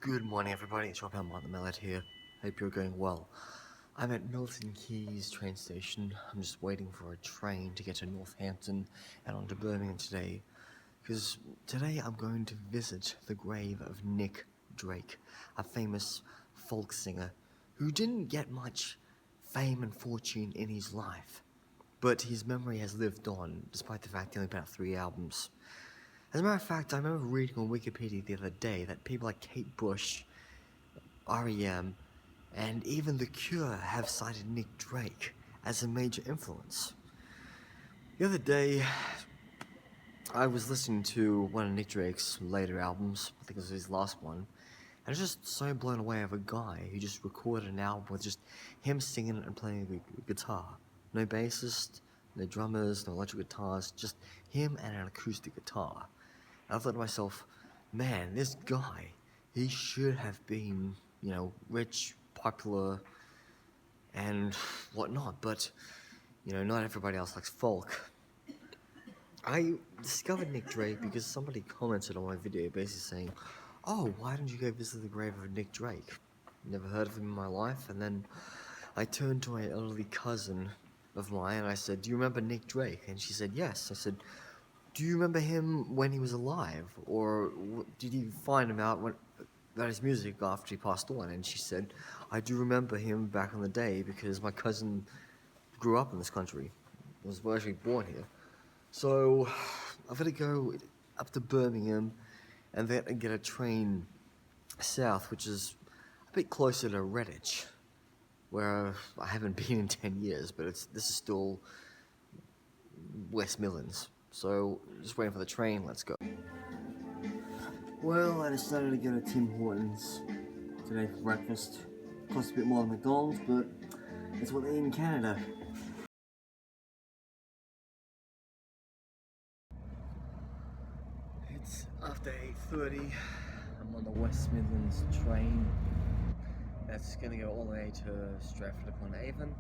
Good morning everybody, it's Robin on the Metalhead here. Hope you're going well. I'm at Milton Keynes train station. I'm just waiting for a train to get to Northampton and on to Birmingham today. Because today I'm going to visit the grave of Nick Drake, a famous folk singer who didn't get much fame and fortune in his life. But his memory has lived on, despite the fact he only put out 3 albums. As a matter of fact, I remember reading on Wikipedia the other day that people like Kate Bush, R.E.M., and even The Cure have cited Nick Drake as a major influence. The other day, I was listening to one of Nick Drake's later albums, I think it was his last one, and I was just so blown away of a guy who just recorded an album with just him singing and playing the guitar. No bassist, no drummers, no electric guitars, just him and an acoustic guitar. I thought to myself, man, this guy, he should have been, rich, popular, and whatnot, but, not everybody else likes folk. I discovered Nick Drake because somebody commented on my video basically saying, oh, why don't you go visit the grave of Nick Drake? Never heard of him in my life. And then I turned to my elderly cousin of mine and I said, do you remember Nick Drake? And she said, yes. I said, do you remember him when he was alive? Or did you find him out about his music after he passed on? And she said, I do remember him back in the day because my cousin grew up in this country. Was actually born here. So I've got to go up to Birmingham and then get a train south, which is a bit closer to Redditch, where I haven't been in 10 years, but this is still West Midlands. So, just waiting for the train, let's go. Well, I decided to go to Tim Hortons today for breakfast. Costs a bit more than McDonald's, but it's what they eat in Canada. It's after 8:30. I'm on the West Midlands train. That's going to go all the way to Stratford-upon-Avon,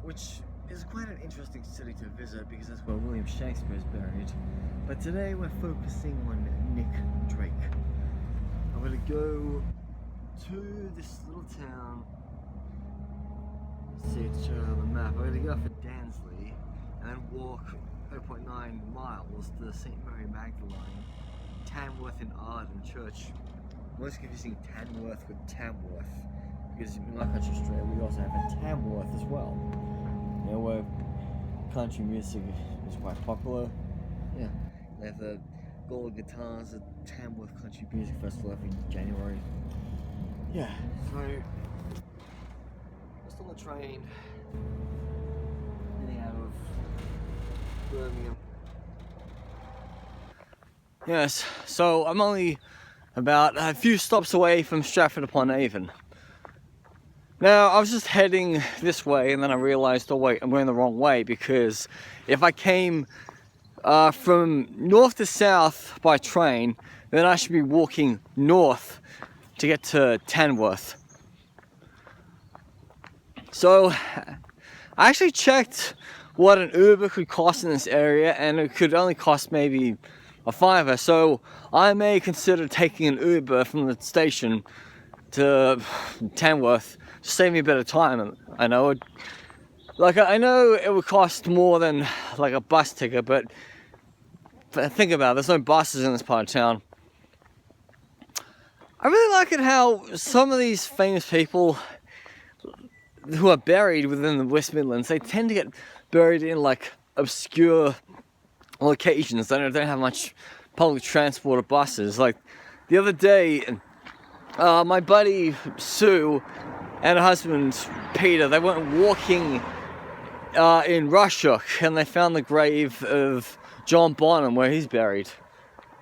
which is quite an interesting city to visit because that's where William Shakespeare is buried. But today we're focusing on Nick Drake. I'm going to go to this little town. Let's see, it's shown on the map. I'm going to go for Danzey and then walk 0.9 miles to St. Mary Magdalene, Tanworth and Arden Church. Most confusing Tanworth with Tamworth, because in my country, Australia, we also have a Tamworth as well. Where country music is quite popular. Yeah, they have the gold guitars at Tamworth Country Music Festival every January. Yeah, so just on the train, heading out of Birmingham. Yes, so I'm only about a few stops away from Stratford-upon-Avon. Now, I was just heading this way and then I realized, oh wait, I'm going the wrong way, because if I came from north to south by train, then I should be walking north to get to Tanworth. So, I actually checked what an Uber could cost in this area, and it could only cost maybe a $5, so I may consider taking an Uber from the station to Tanworth to save me a bit of time. I know it would cost more than like a bus ticket, but think about it, there's no buses in this part of town. I really like it how some of these famous people who are buried within the West Midlands, they tend to get buried in like obscure locations. They don't have much public transport or buses. Like the other day, my buddy Sue and her husband Peter, they went walking in Rushock and they found the grave of John Bonham where he's buried.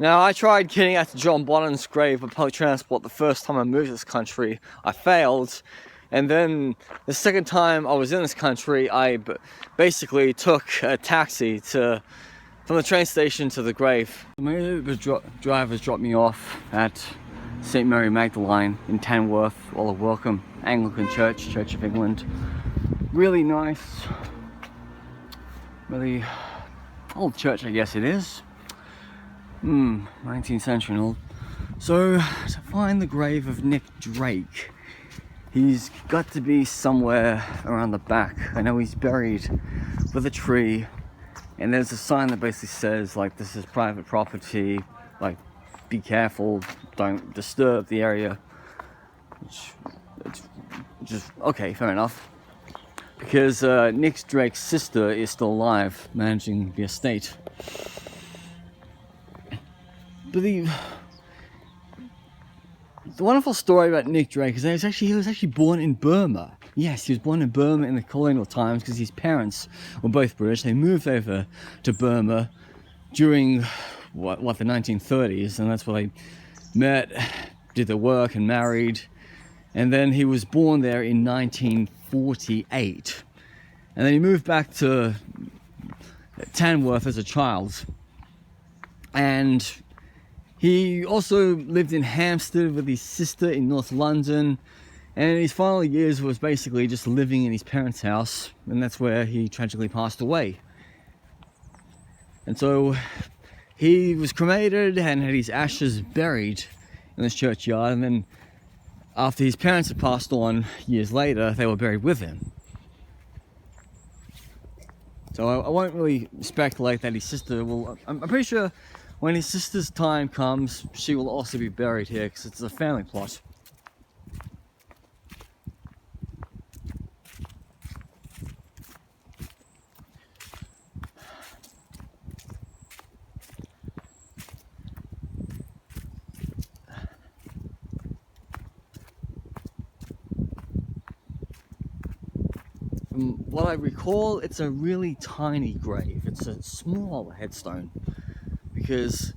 Now, I tried getting out to John Bonham's grave by public transport the first time I moved to this country. I failed. And then the second time I was in this country, I basically took a taxi from the train station to the grave. My Uber drivers dropped me off at St. Mary Magdalene in Tanworth, or the Welcome Anglican Church, Church of England. Really nice, really old church, I guess it is. 19th century, an old So, to find the grave of Nick Drake, he's got to be somewhere around the back. I know he's buried with a tree, and there's a sign that basically says, like, this is private property, like, be careful, don't disturb the area. Which is okay, fair enough. Because Nick Drake's sister is still alive, managing the estate. But the wonderful story about Nick Drake is that he was actually born in Burma. Yes, he was born in Burma in the colonial times because his parents were both British. They moved over to Burma during the 1930s, and that's where they met, did their work, and married. And then he was born there in 1948, and then he moved back to Tanworth as a child. And he also lived in Hampstead with his sister in North London, and his final years was basically just living in his parents' house, and that's where he tragically passed away. And so he was cremated and had his ashes buried in this churchyard, and then after his parents had passed on years later, they were buried with him. So I won't really speculate that his sister will... I'm pretty sure when his sister's time comes, she will also be buried here, because it's a family plot. From what I recall, it's a really tiny grave. It's a small headstone, because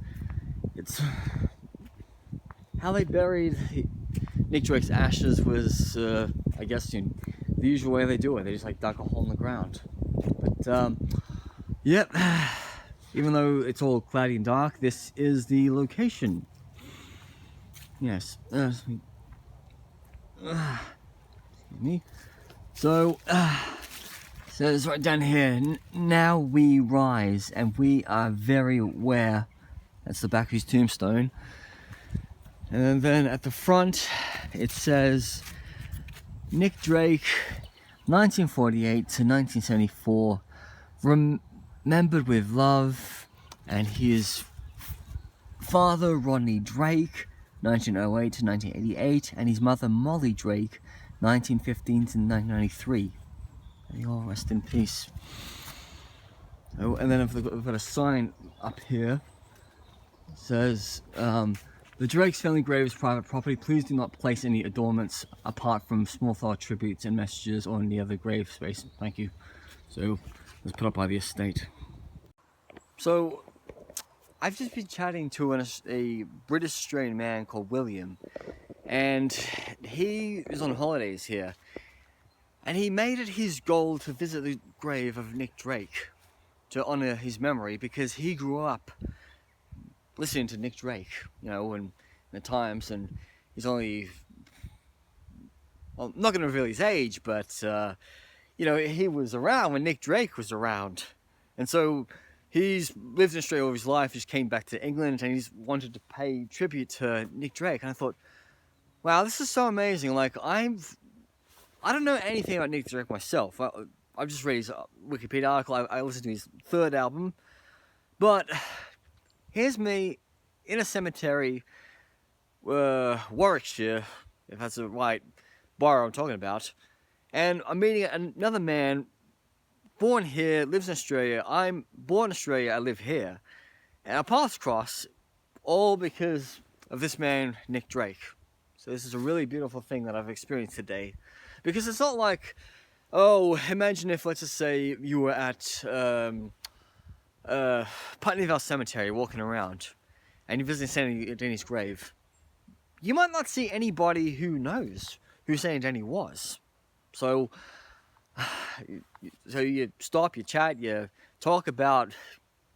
it's how they buried Nick Drake's ashes was, I guess, the usual way they do it. They just like dug a hole in the ground. But yep, even though it's all cloudy and dark, this is the location. Yes. Excuse me. So, says right down here, now we rise, and we are very aware. That's the back of his tombstone. And then at the front, it says, Nick Drake, 1948 to 1974, remembered with love, and his father, Rodney Drake, 1908 to 1988, and his mother, Molly Drake, 1915 to 1993. They all rest in peace. Oh, and then we've got a sign up here. It says, the Drake's family grave is private property. Please do not place any adornments apart from small thought tributes and messages or any other grave space. Thank you. So, it was put up by the estate. So, I've just been chatting to a British Australian man called William, and he is on holidays here, and he made it his goal to visit the grave of Nick Drake to honour his memory, because he grew up listening to Nick Drake, in the times, and he's only, well, I'm not going to reveal his age, but he was around when Nick Drake was around, and so he's lived in Australia all his life, just came back to England, and he's wanted to pay tribute to Nick Drake. And I thought, wow, this is so amazing. Like, I don't know anything about Nick Drake myself. I've just read his Wikipedia article. I listened to his third album. But here's me in a cemetery, Warwickshire, if that's the right borough I'm talking about. And I'm meeting another man, born here, lives in Australia. I'm born in Australia, I live here. And our paths cross, all because of this man, Nick Drake. So this is a really beautiful thing that I've experienced today. Because it's not like, oh, imagine if, let's just say, you were at Putney Vale Cemetery walking around, and you're visiting Sandy Denny's grave. You might not see anybody who knows who Sandy Denny was. So you stop, you chat, you talk about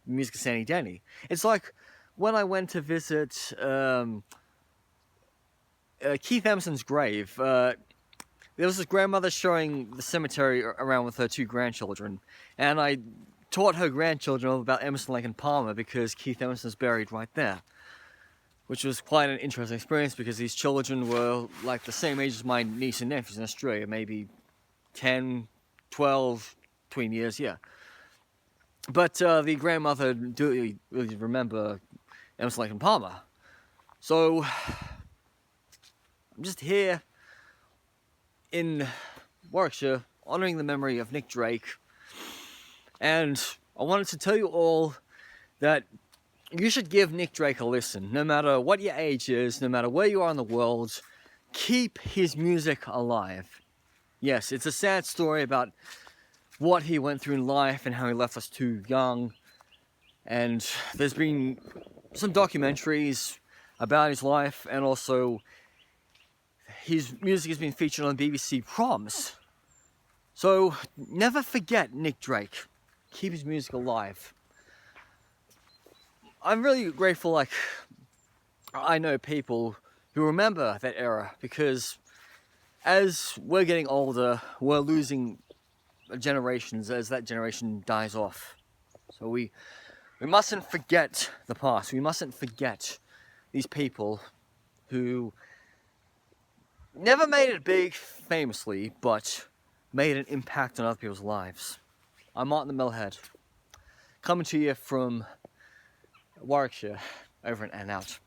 the music of Sandy Denny. It's like when I went to visit Keith Emerson's grave. There was this grandmother showing the cemetery around with her two grandchildren, and I taught her grandchildren all about Emerson, Lake and Palmer, because Keith Emerson's buried right there. which was quite an interesting experience because these children were like the same age as my niece and nephews in Australia, maybe 10, 12, between years, yeah. But the grandmother didn't really remember Emerson Lake and Palmer. So I'm just here in Warwickshire honouring the memory of Nick Drake, and I wanted to tell you all that you should give Nick Drake a listen, no matter what your age is, no matter where you are in the world. Keep his music alive. Yes, it's a sad story about what he went through in life and how he left us too young, and there's been some documentaries about his life, and also his music has been featured on BBC Proms. So never forget Nick Drake. Keep his music alive. I'm really grateful, like, I know people who remember that era, because as we're getting older, we're losing generations as that generation dies off. So we mustn't forget the past. We mustn't forget these people who never made it big famously, but made an impact on other people's lives. I'm Martin the Metalhead, coming to you from Warwickshire, over and out.